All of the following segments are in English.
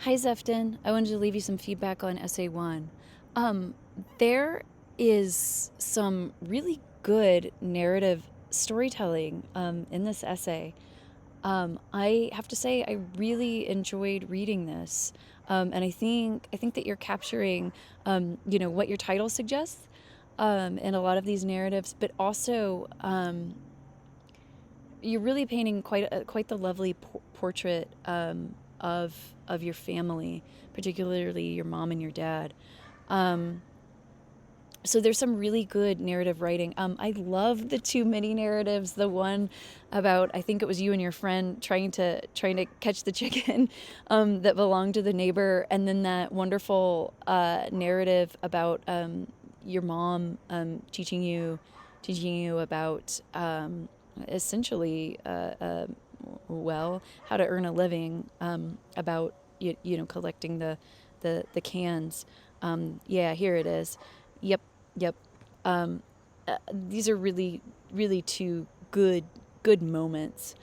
Hi, Zefton. I wanted to leave you some feedback on Essay 1. Um, there is some really good narrative storytelling in this essay. I have to say, I really enjoyed reading this, and I think that you're capturing, what your title suggests in a lot of these narratives, but also you're really painting quite the lovely portrait of your family, particularly your mom and your dad. Um, so there's some really good narrative writing. I love the two mini narratives. The one about, I think it was you and your friend trying to catch the chicken that belonged to the neighbor, and then that wonderful narrative about your mom teaching you about essentially how to earn a living, about collecting the cans. Yeah, here it is. Yep, yep. Um, these are really two good moments.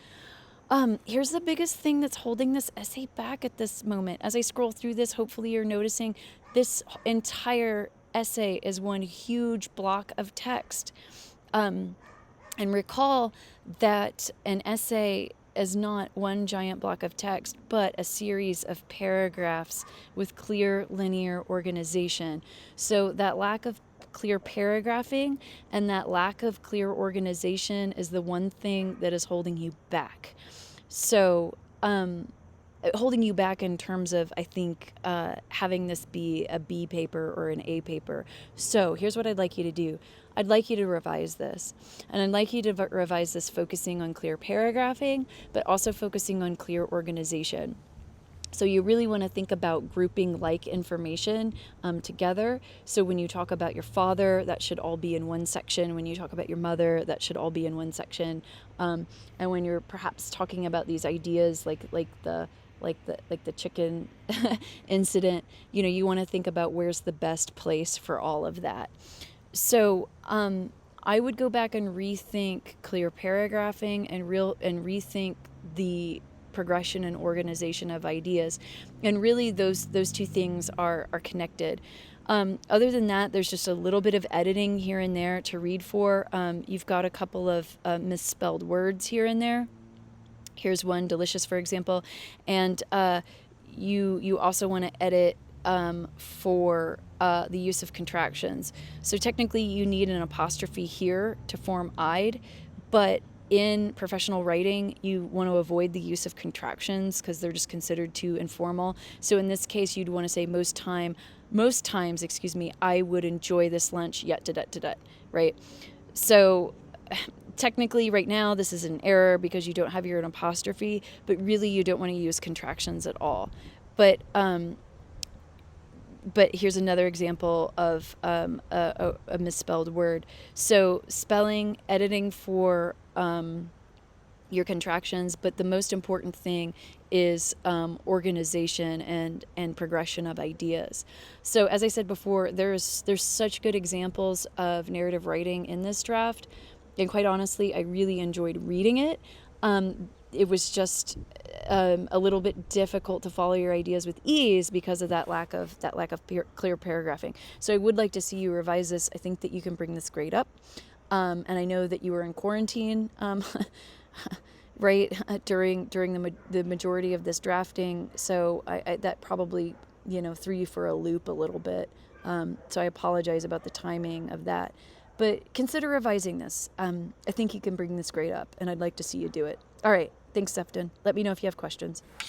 Here's the biggest thing that's holding this essay back at this moment. As I scroll through this, hopefully you're noticing this entire essay is one huge block of text. Um, and recall that an essay is not one giant block of text, but a series of paragraphs with clear linear organization. So that lack of clear paragraphing and that lack of clear organization is the one thing that is holding you back. So, holding you back in terms of, I think, having this be a B paper or an A paper. So here's what I'd like you to do. I'd like you to revise this. And I'd like you to revise this focusing on clear paragraphing, but also focusing on clear organization. So you really want to think about grouping like information together. So when you talk about your father, that should all be in one section. When you talk about your mother, that should all be in one section. And when you're perhaps talking about these ideas, like the chicken incident, you want to think about where's the best place for all of that. So I would go back and rethink clear paragraphing and rethink the progression and organization of ideas, and really those two things are connected. Other than that, there's just a little bit of editing here and there to read for. You've got a couple of misspelled words here and there. Here's one, delicious, for example, and you also want to edit for the use of contractions. So technically you need an apostrophe here to form "I'd," but in professional writing, you want to avoid the use of contractions because they're just considered too informal. So in this case, you'd want to say most times, I would enjoy this lunch, yet, right? So technically right now this is an error because you don't have your own apostrophe, but really you don't want to use contractions at all. But here's another example of a misspelled word. So spelling, editing for your contractions, but the most important thing is organization and progression of ideas. So as I said before, there's such good examples of narrative writing in this draft, and quite honestly, I really enjoyed reading it. It was just a little bit difficult to follow your ideas with ease because of that lack of clear paragraphing. So I would like to see you revise this. I think that you can bring this grade up, and I know that you were in quarantine, right, during the majority of this drafting. So I that probably threw you for a loop a little bit. So I apologize about the timing of that. But consider revising this. I think you can bring this grade up, and I'd like to see you do it. All right. Thanks, Sefton. Let me know if you have questions.